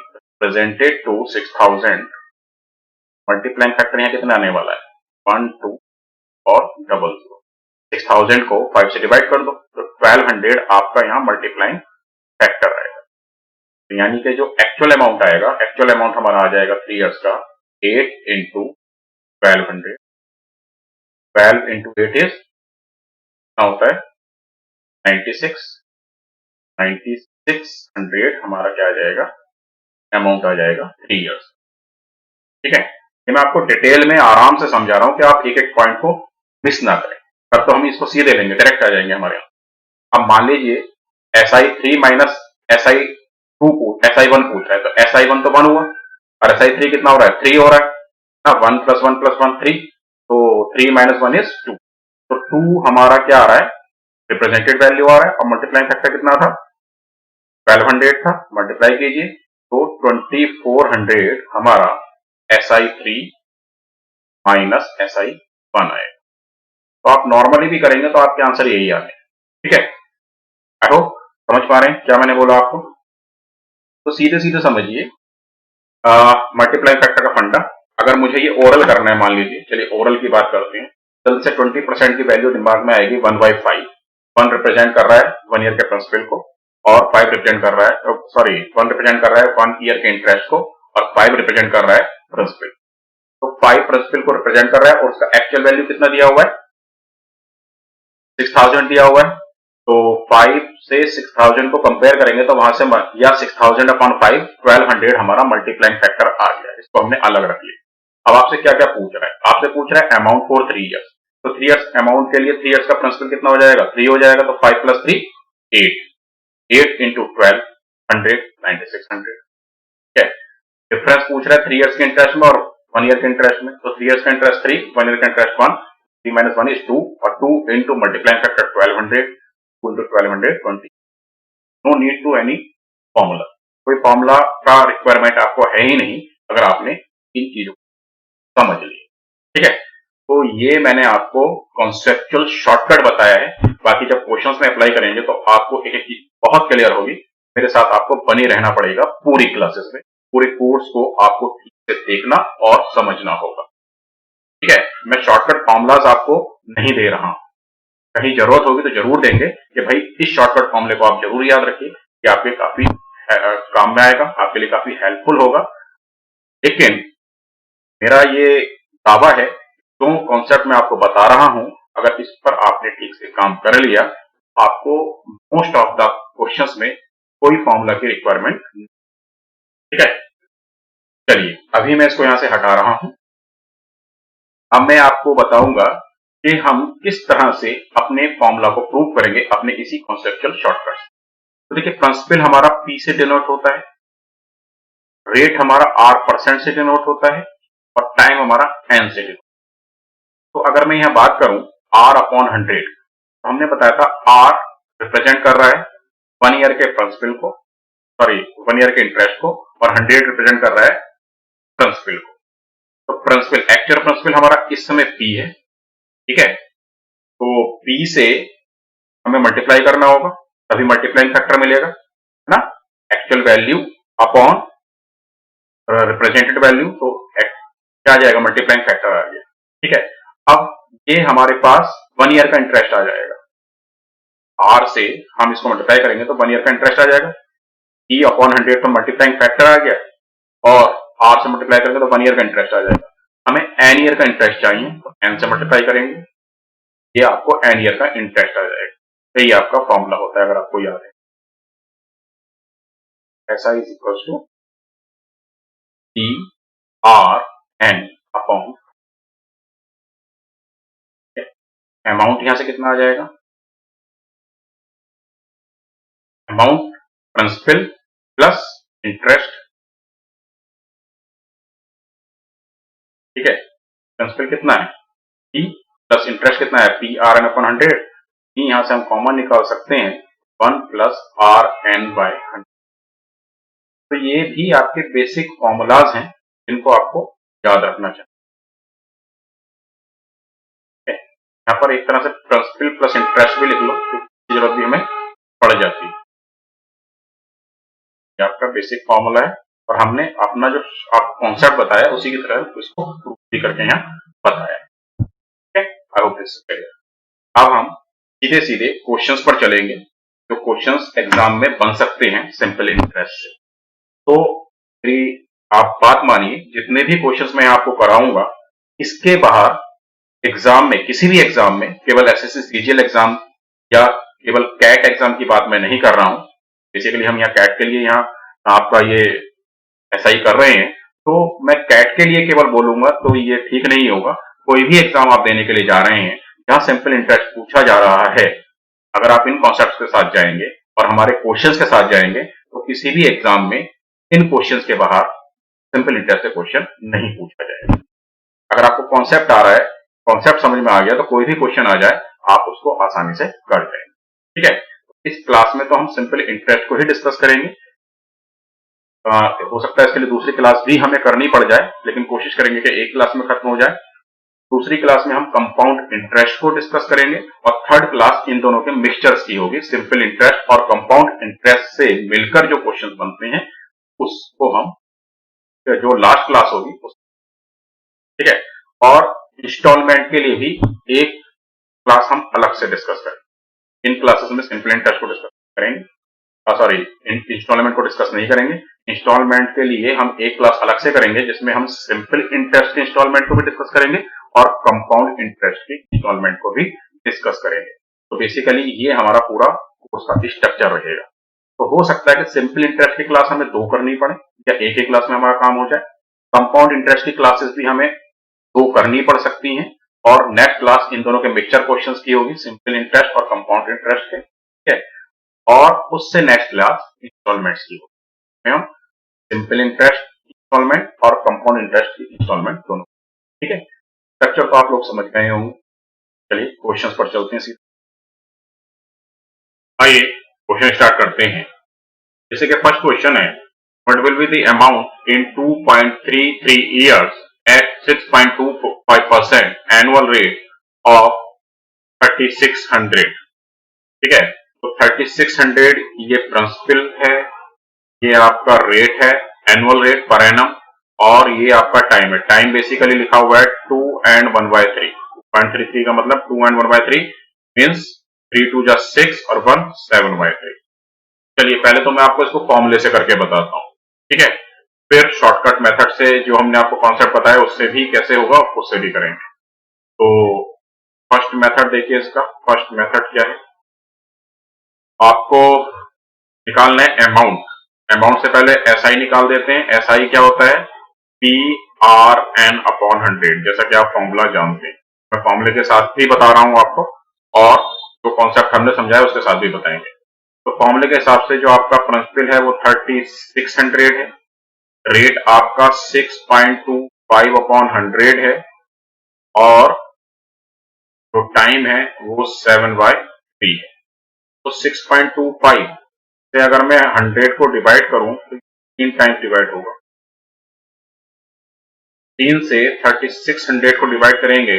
Speaker 1: प्रेजेंटेड टू 6,000, मल्टीप्लाइंग फैक्टर यहाँ कितना आने वाला है, 1 2 और 00। 6,000 को 5 से डिवाइड कर दो, तो 1200 आपका यहाँ मल्टीप्लाइंग फैक्टर आएगा। तो यानी कि जो एक्चुअल अमाउंट आएगा, एक्चुअल अमाउंट हमारा आ जाएगा 3 इयर्स का 8 × 1200, 12 × 8 इज कितना होता है 96, 9600 हमारा क्या आ जाएगा, अमाउंट आ जाएगा 3 इयर्स, ठीक है। ये मैं आपको डिटेल में आराम से समझा रहा हूं कि आप एक एक पॉइंट को मिस ना करें, तब तो हम इसको सीधे लेंगे, डायरेक्ट आ जाएंगे हमारे यहाँ। अब मान लीजिए SI 3 माइनस SI 1 पूछ रहा है, तो SI 1 तो 1 हुआ, और SI 3 कितना हो रहा है, 3 हो रहा है ना, 1 + 1 + 1 3, तो 3 - 1 इज 2, तो 2 हमारा क्या आ रहा है, रिप्रेजेंटेड वैल्यू आ रहा है, और मल्टीप्लाइंग फैक्टर कितना था, 1200 था, मल्टीप्लाई कीजिए, तो 2400 हमारा SI 3 माइनस SI 1 आएगा। तो आप नॉर्मली भी करेंगे तो आपके आंसर यही आने, ठीक है। आई होप समझ पा रहे हैं क्या मैंने बोला आपको। तो सीधे सीधे समझिए मल्टीप्लाइंग फैक्टर का फंडा। अगर मुझे ये ओरल करना है, मान लीजिए, चलिए ओरल की बात करते हैं, जल्द से 20% की वैल्यू दिमाग में आएगी 1/5, 1 रिप्रेजेंट कर रहा है 1 ईयर के प्रिंसिपल को, और 5 रिप्रेजेंट कर रहा है, सॉरी 1 रिप्रेजेंट कर रहा है 1 ईयर के इंटरेस्ट को, और 5 रिप्रेजेंट कर रहा है प्रिंसिपल। तो 5 प्रिंसिपल को रिप्रेजेंट कर रहा है, और उसका एक्चुअल वैल्यू कितना दिया हुआ है, 6,000 दिया हुआ है। तो 5 से 6,000 को कंपेयर करेंगे तो वहां से, या 6,000/5 1200 हमारा मल्टीप्लाइंग फैक्टर आ गया, इसको हमने अलग रख लिया। अब आपसे क्या क्या पूछ रहा है, आपसे पूछ रहा है अमाउंट फॉर 3 इयर्स, तो 3 इयर्स अमाउंट के लिए 3 इयर्स का प्रिंसिपल कितना हो जाएगा, 3 हो जाएगा, तो 5 + 3 8, 8 × 1200 9600, ठीक है। डिफरेंस पूछ रहा है 3 इयर्स के इंटरेस्ट में और 1 ईयर के इंटरेस्ट में, तो 3 इयर्स का इंटरेस्ट 3, 1 ईयर का इंटरेस्ट 1, 3 - 1 इज 2, और 2 × multiplying factor 1200 × 1220। No need to any formula, कोई फॉर्मूला का रिक्वायरमेंट आपको है ही नहीं अगर आपने इन चीजों को समझ लिया, ठीक है। तो ये मैंने आपको कॉन्सेप्चुअल शॉर्टकट बताया है, बाकी जब क्वेश्चंस में अप्लाई करेंगे तो आपको एक एक चीज बहुत क्लियर होगी। मेरे साथ आपको बने रहना पड़ेगा पूरी क्लासेस में, पूरे कोर्स को आपको ठीक से देखना और समझना होगा, ठीक है। मैं शॉर्टकट फॉर्मूलाज आपको नहीं दे रहा हूं, कहीं जरूरत होगी तो जरूर देंगे कि भाई इस शॉर्टकट फॉर्मूले को आप जरूर याद रखिए, कि आपके काफी काम में आएगा, आपके लिए काफी हेल्पफुल होगा। लेकिन मेरा ये दावा है, जो कॉन्सेप्ट मैं आपको बता रहा हूं, अगर इस पर आपने ठीक से काम कर लिया, आपको मोस्ट ऑफ द क्वेश्चंस में कोई फॉर्मूला की रिक्वायरमेंट, ठीक है। चलिए अभी मैं इसको यहां से हटा रहा हूं। अब मैं आपको बताऊंगा कि हम किस तरह से अपने फॉर्मूला को प्रूव करेंगे अपने इसी कॉन्सेप्चुअल शॉर्टकट। तो देखिए प्रिंसिपल हमारा P से डिनोट होता है, रेट हमारा R% से डिनोट होता है, और टाइम हमारा N से डिनोट। तो अगर मैं यहां बात करूं R/100, तो हमने बताया था R रिप्रेजेंट कर रहा है 1 ईयर के प्रिंसिपल को, सॉरी 1 ईयर के इंटरेस्ट को, और 100 रिप्रेजेंट कर रहा है प्रिंसिपल को। तो प्रिंसिपल, एक्चुअल प्रिंसिपल हमारा इस समय P है, ठीक है। तो P से हमें मल्टीप्लाई करना होगा, तभी मल्टीप्लाइंग फैक्टर मिलेगा, है ना। Actual value upon represented value, तो क्या आ जाएगा, मल्टीप्लाइंग फैक्टर आ गया, ठीक है। अब ये हमारे पास 1 ईयर का इंटरेस्ट आ जाएगा, R से हम इसको मल्टीप्लाई करेंगे तो 1 ईयर का इंटरेस्ट आ जाएगा। E अपॉन 100 तो मल्टीप्लाइंग फैक्टर आ गया, और R से मल्टीप्लाई करेंगे तो 1 ईयर का इंटरेस्ट आ जाएगा। हमें n ईयर का इंटरेस्ट चाहिए, तो n से मल्टीप्लाई करेंगे, ये आपको n ईयर का इंटरेस्ट आ जाएगा। तो ये आपका फॉर्मूला होता है, अगर आपको याद है, ऐसा is equal to T R N upon, amount यहां से कितना आ जाएगा, अमाउंट प्रिंसिपल प्लस इंटरेस्ट, ठीक है। प्रिंसिपल कितना है P, प्लस इंटरेस्ट कितना है P R N अपॉन 100। यहां से हम कॉमन निकाल सकते हैं 1 प्लस R N बाय 100। तो ये भी आपके बेसिक फॉर्मूलाज हैं जिनको आपको याद रखना चाहिए। यहाँ पर एक तरह से प्रिंसिपल प्लस इंटरेस्ट भी लिख लो, तो जरूरत भी हमें पड़ जाती है। ये आपका बेसिक फॉर्मूला है, और हमने अपना जो आप कॉन्सेप्ट बताया उसी की तरह इसको प्रूफ भी करके यहाँ बताया, ठीक है। आई होप दिस इज क्लियर। अब हम सीधे सीधे क्वेश्चंस पर चलेंगे, जो क्वेश्चंस एग्जाम में बन सकते हैं सिंपल इंटरेस्ट से। तो मेरी आप बात मानिए, जितने भी क्वेश्चंस मैं आपको कराऊंगा, इसके बाहर एग्जाम में, किसी भी एग्जाम में, केवल एसएससी सीजीएल एग्जाम या केवल कैट एग्जाम की बात मैं नहीं कर रहा हूं। बेसिकली हम यहाँ कैट के लिए यहाँ आपका ये एसआई कर रहे हैं, तो मैं कैट के लिए केवल बोलूंगा तो ये ठीक नहीं होगा। कोई भी एग्जाम आप देने के लिए जा रहे हैं जहां सिंपल इंटरेस्ट पूछा जा रहा है, अगर आप इन कॉन्सेप्ट के साथ जाएंगे और हमारे क्वेश्चंस के साथ जाएंगे, तो किसी भी एग्जाम में इन क्वेश्चंस के बाहर सिंपल इंटरेस्ट से क्वेश्चन नहीं पूछा जाएगा। अगर आपको कॉन्सेप्ट आ रहा है, कॉन्सेप्ट समझ में आ गया, तो कोई भी क्वेश्चन आ जाए आप उसको आसानी से कर जाएंगे, ठीक है। इस क्लास में तो हम सिंपल इंटरेस्ट को ही डिस्कस करेंगे। हो सकता है इसके लिए दूसरी क्लास भी हमें करनी पड़ जाए, लेकिन कोशिश करेंगे कि एक क्लास में खत्म हो जाए। दूसरी क्लास में हम कंपाउंड इंटरेस्ट को डिस्कस करेंगे, और थर्ड क्लास इन दोनों के मिक्सचर्स की होगी। सिंपल इंटरेस्ट और कंपाउंड इंटरेस्ट से मिलकर जो क्वेश्चन बनते हैं उसको हम, जो लास्ट क्लास होगी उस, ठीक है। और इंस्टॉलमेंट के लिए भी एक क्लास हम अलग से डिस्कस करेंगे। इन क्लासेस में सिंपल इंटरेस्ट को डिस्कस करेंगे, सॉरी इंस्टॉलमेंट को डिस्कस नहीं करेंगे। इंस्टॉलमेंट के लिए हम एक क्लास अलग से करेंगे, जिसमें हम सिंपल इंटरेस्ट के इंस्टॉलमेंट को भी डिस्कस करेंगे और कंपाउंड इंटरेस्ट के इंस्टॉलमेंट को भी डिस्कस करेंगे। तो बेसिकली ये हमारा पूरा कोर्स का स्ट्रक्चर रहेगा। तो हो सकता है कि सिंपल इंटरेस्ट की क्लास हमें 2 करनी पड़े, या एक ही क्लास में हमारा काम हो जाए। कंपाउंड इंटरेस्ट की क्लासेस भी हमें 2 करनी पड़ सकती हैं, और नेक्स्ट क्लास इन दोनों के मिक्सचर क्वेश्चंस की होगी, सिंपल इंटरेस्ट और कंपाउंड इंटरेस्ट के, ठीक है। और उससे नेक्स्ट क्लास इंस्टॉलमेंट्स की होगी, हम सिंपल इंटरेस्ट इंस्टॉलमेंट और कंपाउंड इंटरेस्ट की इंस्टॉलमेंट दोनों, ठीक है। स्ट्रक्चर तो आप लोग समझ गए होंगे। चलिए क्वेश्चंस पर चलते हैं सीधे। आइए क्वेश्चन स्टार्ट करते हैं। जैसे कि फर्स्ट क्वेश्चन है, what will be the amount in 2.33 years at 6.25% annual rate of 3600, ठीक है। तो 3600 ये प्रिंसिपल है, ये आपका रेट है, एनुअल रेट पर एनम, और ये आपका टाइम है। टाइम बेसिकली लिखा हुआ है 2 and 1/3। 2.33 का मतलब 2 and 1/3 मीन्स 3 2 जा 6 और 1 7/3। चलिए पहले तो मैं आपको इसको फॉर्मूले से करके बताता हूँ, ठीक है। फिर शॉर्टकट मेथड से जो हमने आपको कॉन्सेप्ट बताया उससे भी कैसे होगा उससे भी करेंगे। तो फर्स्ट मेथड देखिए, इसका फर्स्ट मेथड क्या है, आपको निकालना है अमाउंट। अमाउंट से पहले एसआई निकाल देते हैं। एसआई क्या होता है, पी आर एन अपॉन 100, जैसा कि आप फॉर्मूला जानते हैं। मैं फॉर्मूले के साथ भी बता रहा हूं आपको, और जो कॉन्सेप्ट हमने समझाया उसके साथ भी बताएंगे। तो फॉर्मूले के हिसाब से जो आपका प्रिंसिपल है वो 3600 है, रेट आपका 6.25 अपॉन 100 है, और जो टाइम है वो 7/3 है। तो 6.25 से अगर मैं 100 को डिवाइड करूं तो 3 टाइम्स डिवाइड होगा, 16 से 3600 को डिवाइड करेंगे,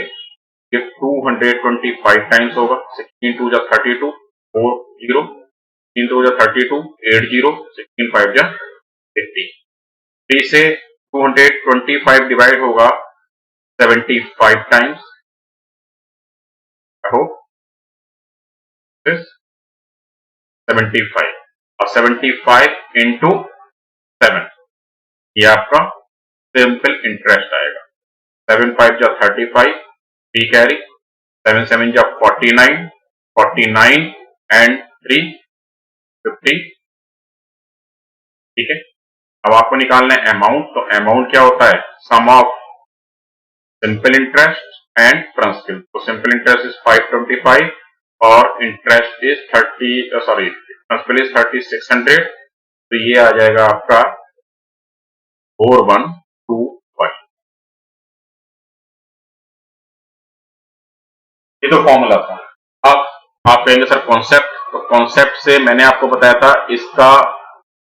Speaker 1: ये 225 टाइम्स होगा। 16 टू जा 32, 4 0, 16 टू जा 32, 8 0, 16 5 जा 50। 3 से 225 डिवाइड होगा 75 टाइम्स। I hope this 75 और 75 इंटू 7, ये आपका सिंपल इंटरेस्ट आएगा। 7 5 जा 35, 3 कैरी, 7 7 जा 49, 49 एंड 3 50। ठीक है, अब आपको निकालना है अमाउंट। तो अमाउंट क्या होता है? Sum of simple interest and principal. तो सिंपल इंटरेस्ट इज 525 और इंटरेस्ट इज प्रिंसिपल इज 3600। तो ये आ जाएगा आपका 4125। ये तो फॉर्मूला था। अब आप कहेंगे सर कॉन्सेप्ट, तो कॉन्सेप्ट से मैंने आपको बताया था इसका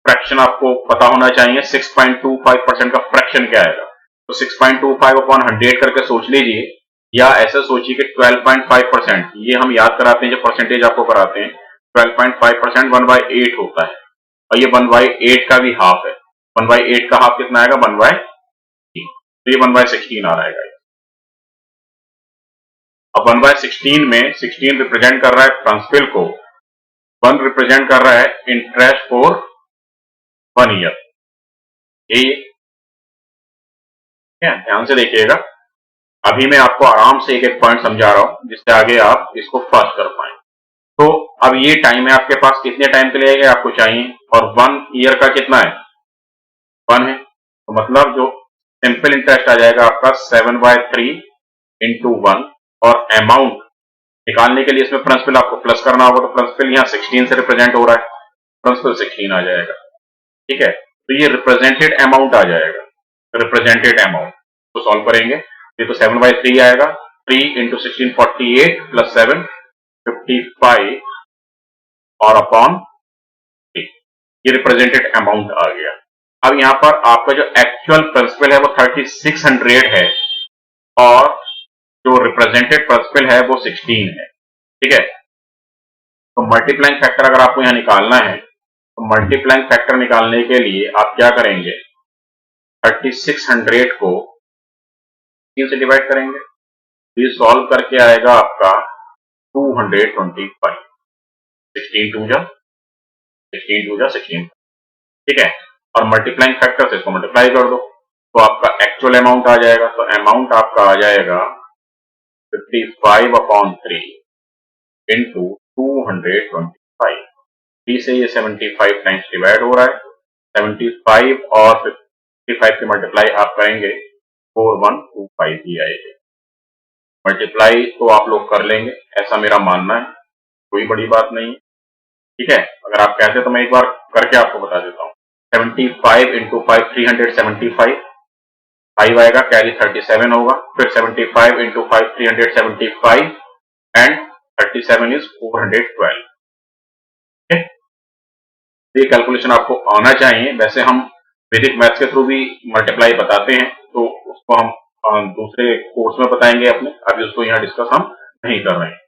Speaker 1: फ्रैक्शन आपको पता होना चाहिए। 6.25% का फ्रैक्शन क्या आएगा? तो 6.25 अपॉन 100 करके सोच लीजिए, या ऐसे सोचिए कि 12.5%, ये हम याद कराते हैं जब परसेंटेज आपको कराते हैं। 12.5% 1/8 होता है, और ये 1/8 का भी हाफ है। 1/8 का हाफ कितना आएगा? 1/16। तो ये 1/16 आ रहेगा। अब 1/16 में 16 रिप्रेजेंट कर रहा है प्रिंसिपल को, 1 रिप्रेजेंट कर रहा है इंटरेस्ट फॉर 1 ईयर। यही है, ध्यान से देखिएगा। अभी मैं आपको आराम से एक एक पॉइंट समझा रहा हूं, जिससे आगे आप इसको फर्स्ट कर पाए। तो अब ये टाइम है आपके पास, कितने टाइम के लिए आपको चाहिए, और 1 ईयर का कितना है? 1 है। तो मतलब जो सिंपल इंटरेस्ट आ जाएगा आपका 7/3 इंटू 1, और अमाउंट निकालने के लिए इसमें प्रिंसिपल आपको प्लस करना होगा। तो प्रिंसिपल यहाँ 16 से रिप्रेजेंट हो रहा है, प्रिंसिपल 16 आ जाएगा। ठीक है, तो ये रिप्रेजेंटेड अमाउंट आ जाएगा, रिप्रेजेंटेड अमाउंट। तो सॉल्व करेंगे, ये तो 7/3 आएगा। 3 इंटू 16 48 प्लस 7 55 और अपॉन 3, ये रिप्रेजेंटेड अमाउंट आ गया। अब यहां पर आपका जो एक्चुअल प्रिंसिपल है वो 3600 है, और जो रिप्रेजेंटेड प्रिंसिपल है वो 16 है। ठीक है, तो मल्टीप्लाइंग फैक्टर अगर आपको यहां निकालना है, तो मल्टीप्लाइंग फैक्टर निकालने के लिए आप क्या करेंगे? 3600 को 3 से डिवाइड करेंगे, ये सॉल्व करके आएगा आपका 225। 16 टू जा 16। ठीक है, और मल्टीप्लाइंग फैक्टर से इसको मल्टीप्लाई कर दो, तो आपका एक्चुअल अमाउंट आ जाएगा। तो अमाउंट आपका आ जाएगा 55/3 इंटू 225। 3 से ये 75 टाइम्स डिवाइड हो रहा है। 75 और 55 की मल्टीप्लाई आप करेंगे 4125 ही आएगी। मल्टीप्लाई तो आप लोग कर लेंगे, ऐसा मेरा मानना है, कोई बड़ी बात नहीं। ठीक है, अगर आप कहते तो मैं एक बार करके आपको बता देता हूँ। 75 इंटू 5 375, 5 आएगा, कैरी 37 होगा। फिर 75 इंटू 5 375 एंड 37 इज 412। ये कैलकुलेशन आपको आना चाहिए। वैसे हम वैदिक मैथ्स के थ्रू भी मल्टीप्लाई बताते हैं, तो उसको हम दूसरे कोर्स में बताएंगे अपने, अभी उसको यहाँ डिस्कस हम नहीं कर रहे हैं।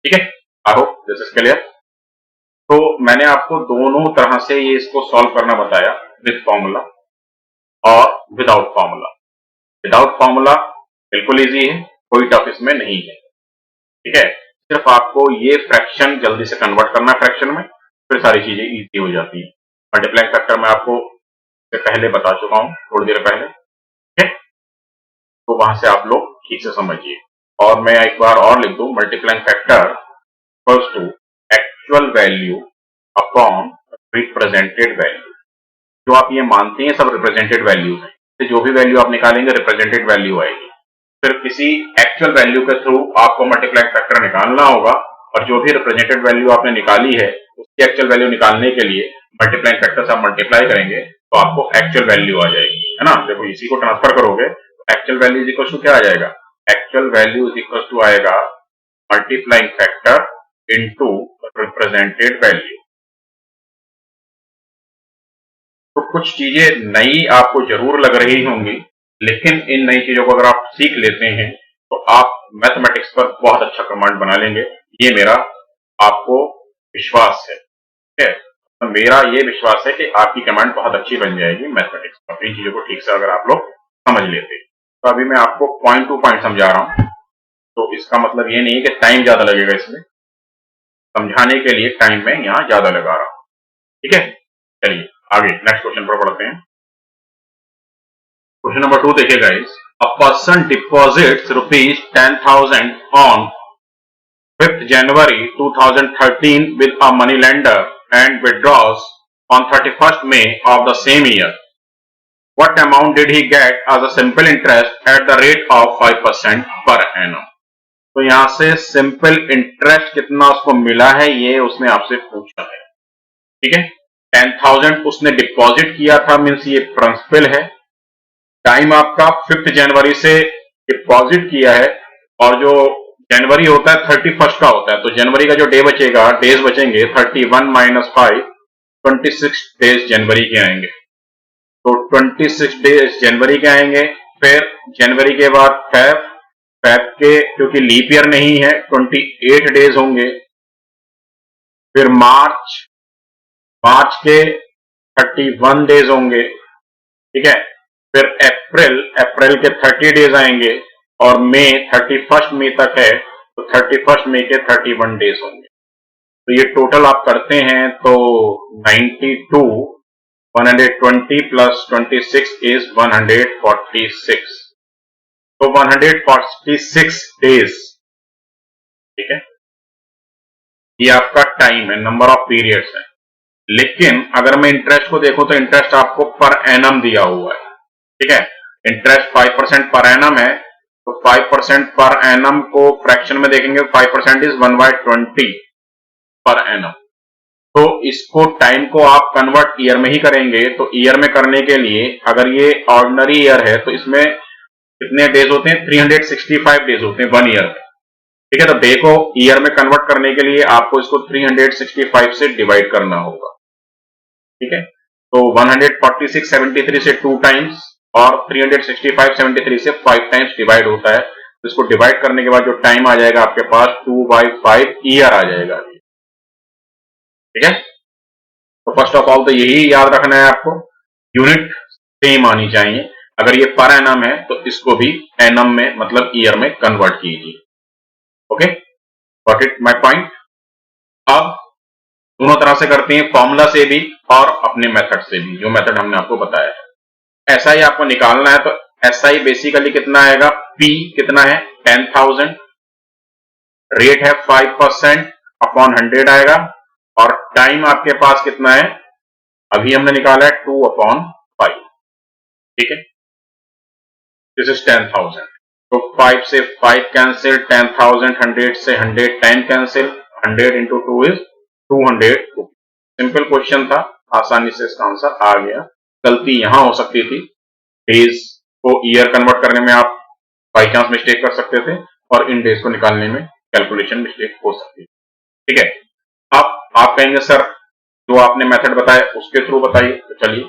Speaker 1: ठीक है, आई होप दिस इज क्लियर। तो मैंने आपको दोनों तरह से ये इसको सॉल्व करना बताया, विद फॉर्मूला और विदाउट फॉर्मूला। विदाउट फॉर्मूला बिल्कुल इजी है, कोई टफ इसमें नहीं है। ठीक है, सिर्फ आपको ये फ्रैक्शन जल्दी से कन्वर्ट करना है फ्रैक्शन में, फिर सारी चीजें इजी हो जाती है। मल्टीप्लाइंग फैक्टर मैं आपको पहले बता चुका हूं, थोड़ी देर पहले। ठीक है, तो वहां से आप लोग ठीक से समझिए। और मैं एक बार और लिख दूं, multiplying factor equals to actual value upon represented value. जो आप ये मानते हैं सब रिप्रेजेंटेड वैल्यू है, तो जो भी वैल्यू आप निकालेंगे रिप्रेजेंटेड वैल्यू आएगी। फिर किसी एक्चुअल वैल्यू के थ्रू आपको मल्टीप्लाइंग फैक्टर निकालना होगा, और जो भी रिप्रेजेंटेड वैल्यू आपने निकाली है उसकी एक्चुअल वैल्यू निकालने के लिए मल्टीप्लाइंग फैक्टर से आप मल्टीप्लाई करेंगे तो आपको एक्चुअल वैल्यू आ जाएगी, है ना। देखो इसी को ट्रांसफर करोगे तो actual value is equal to क्या आ जाएगा? Actual value is equal to आएगा multiplying factor into represented value. तो कुछ चीजें नई आपको जरूर लग रही होंगी, लेकिन इन नई चीजों को अगर आप सीख लेते हैं तो आप मैथमेटिक्स पर बहुत अच्छा कमांड बना लेंगे, ये मेरा आपको विश्वास है। ठीक है, तो मेरा ये विश्वास है कि आपकी कमांड बहुत अच्छी बन जाएगी मैथमेटिक्स पर, इन चीजों को ठीक से अगर आप लोग समझ लेते हैं। तो अभी मैं आपको पॉइंट टू पॉइंट समझा रहा हूं, तो इसका मतलब ये नहीं है कि टाइम ज्यादा लगेगा, इसमें समझाने के लिए टाइम में यहां ज्यादा लगा रहा हूं। ठीक है, चलिए आगे नेक्स्ट क्वेश्चन पर बढ़ते हैं। क्वेश्चन नंबर 2 देखिए guys, a person deposits rupees 10,000 on 5th January 2013 with a money lender and withdraws on 31st May of the same year. What amount did he get as a simple interest at the rate of 5% per annum? तो यहां से सिंपल इंटरेस्ट कितना उसको मिला है ये उसने आपसे पूछा है। ठीक है, 10,000 उसने डिपॉजिट किया था, मीन्स ये प्रिंसिपल है। टाइम आपका 5th जनवरी से डिपॉजिट किया है और जो जनवरी होता है 31st का होता है, तो जनवरी का जो डे बचेगा, डेज बचेंगे 31 माइनस 5, 26 डेज जनवरी के आएंगे। तो 26 डेज जनवरी के आएंगे। फिर जनवरी के बाद फेब के, क्योंकि लीप ईयर नहीं है, 28 डेज होंगे। फिर मार्च के 31 डेज होंगे। ठीक है, फिर अप्रैल के 30 डेज आएंगे और मई 31 मई तक है, तो 31 मई के 31 डेज होंगे। तो ये टोटल आप करते हैं तो 92, 120 प्लस 26 इज 146, तो 146 डेज। ठीक है, ये आपका टाइम है, नंबर ऑफ पीरियड्स है। लेकिन अगर मैं इंटरेस्ट को देखूं तो इंटरेस्ट आपको पर एनम दिया हुआ है। ठीक है, इंटरेस्ट 5% पर एनम है, तो 5% पर एनम को फ्रैक्शन में देखेंगे, 5% इज 1/20 पर एनम। तो इसको टाइम को आप कन्वर्ट ईयर में ही करेंगे, तो ईयर में करने के लिए अगर ये ऑर्डिनरी ईयर है तो इसमें कितने डेज होते हैं, 365 डेज होते हैं 1 ईयर में। ठीक है, तो डे को ईयर में कन्वर्ट करने के लिए आपको इसको 365 से डिवाइड करना होगा। ठीक है, तो 146 73 से 2 टाइम्स और 365 73 से 5 टाइम्स डिवाइड होता है। तो इसको डिवाइड करने के बाद जो टाइम आ जाएगा आपके पास 2/5 ईयर आ जाएगा। ठीक है, तो फर्स्ट ऑफ ऑल तो यही याद रखना है आपको, यूनिट सेम आनी चाहिए। अगर ये पर एनम है तो इसको भी एनम में मतलब ईयर में कन्वर्ट कीजिए। Okay, got it my point. अब दोनों तरह से करते हैं, फॉर्मूला से भी और अपने मेथड से भी, जो मेथड हमने आपको बताया है। एसआई आपको निकालना है, तो एसआई बेसिकली कितना आएगा, पी कितना है 10,000, रेट है 5% अपॉन 100 आएगा, और टाइम आपके पास कितना है, अभी हमने निकाला है 2/5। ठीक है, दिस इज 10,000, तो 5 से 5 कैंसिल, 10,000, 100 से 100 10 cancel, 100 into 2 is 200। Simple question था, आसानी से इसका आंसर आ गया। गलती यहां हो सकती थी, डेज को ईयर कन्वर्ट करने में आप बाई चांस मिस्टेक कर सकते थे, और इन डेज को निकालने में कैलकुलेशन मिस्टेक हो सकती है। ठीक है, अब आप कहेंगे सर जो आपने मेथड बताया उसके थ्रू बताइए, तो चलिए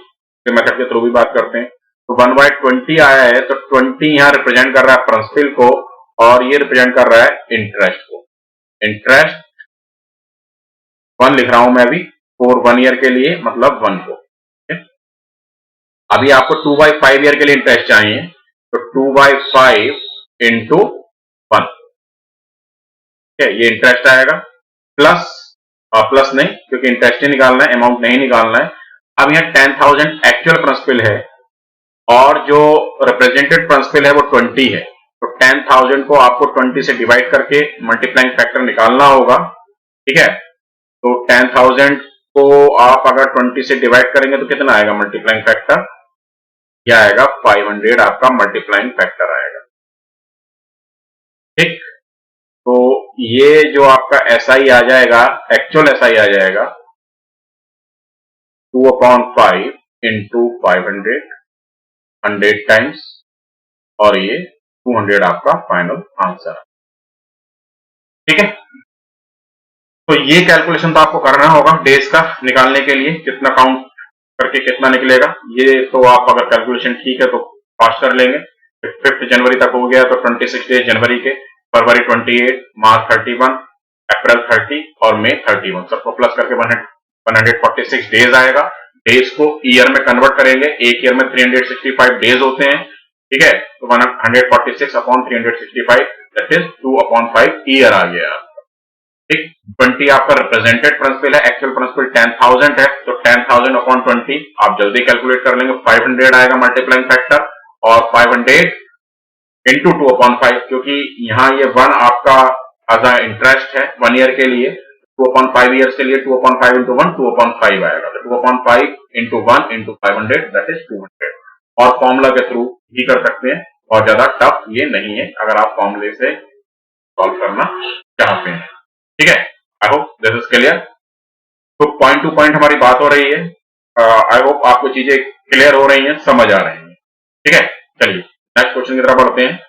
Speaker 1: मेथड के थ्रू भी बात करते हैं। तो 1/20 आया है, तो 20 यहां रिप्रेजेंट कर रहा है प्रिंसिपल को, और ये रिप्रेजेंट कर रहा है इंटरेस्ट को। इंटरेस्ट 1 लिख रहा हूं मैं अभी, फॉर 1 ईयर के लिए मतलब 1 को। अभी आपको 2/5 ईयर के लिए इंटरेस्ट चाहिए, तो 2/5 इंटू 1, ये इंटरेस्ट आएगा। प्लस नहीं, क्योंकि इंटरेस्ट ही निकालना है, अमाउंट नहीं निकालना है। अब यहाँ 10,000 एक्चुअल प्रिंसिपल है और जो रिप्रेजेंटेड प्रिंसिपल है वो 20 है, तो 10,000 को आपको 20 से डिवाइड करके मल्टीप्लाइंग फैक्टर निकालना होगा। ठीक है, तो 10,000 को आप अगर 20 से डिवाइड करेंगे तो कितना आएगा मल्टीप्लाइंग फैक्टर, यह आएगा 500 आपका मल्टीप्लाइंग फैक्टर आएगा। ठीक, तो ये जो आपका एसआई आ जाएगा, एक्चुअल एसआई आ जाएगा 2/5 इंटू 500, 100 टाइम्स, और ये 200 आपका फाइनल आंसर। ठीक है, तो ये कैलकुलेशन तो आपको करना होगा डेज का निकालने के लिए, कितना काउंट करके कितना निकलेगा। ये तो आप अगर कैलकुलेशन ठीक है तो फास्ट कर लेंगे। 5 जनवरी तक हो गया तो 26 डेज जनवरी के, फरवरी 28, मार्च 31, अप्रैल 30 और मई 31, सबको प्लस करके 146 डेज आएगा। डेज को ईयर में कन्वर्ट करेंगे, एक ईयर में 365 डेज होते हैं, ठीक है। तो 146 अपॉन 365 दैट इज 2/5 ईयर आ गया। ठीक, 20 आपका रिप्रेजेंटेड प्रिंसिपल है, एक्चुअल प्रिंसिपल 10,000 है, तो 10,000 अपॉन 20 आप जल्दी कैलकुलेट कर लेंगे, 500 आएगा मल्टीप्लाइंग फैक्टर, और 500 इंटू 2/5, क्योंकि यहाँ ये 1 आपका एज अ इंटरेस्ट है 1 ईयर के लिए, 2/5 ईयर्स के लिए 2/5 इंटू 1 2/5 आएगा, तो 2/5 इंटू 1 इंटू 500 दैट इज 200। और फॉर्मूला के थ्रू भी कर सकते हैं, और ज्यादा टफ ये नहीं है अगर आप फॉर्मूले से सॉल्व करना चाहते हैं, ठीक है। आई होप दिस इज क्लियर। तो पॉइंट टू पॉइंट हमारी बात हो रही है, आई होप आपको चीजें क्लियर हो रही हैं, समझ आ रही हैं, ठीक है। चलिए नेक्स्ट क्वेश्चन की तरफ बढ़ते हैं।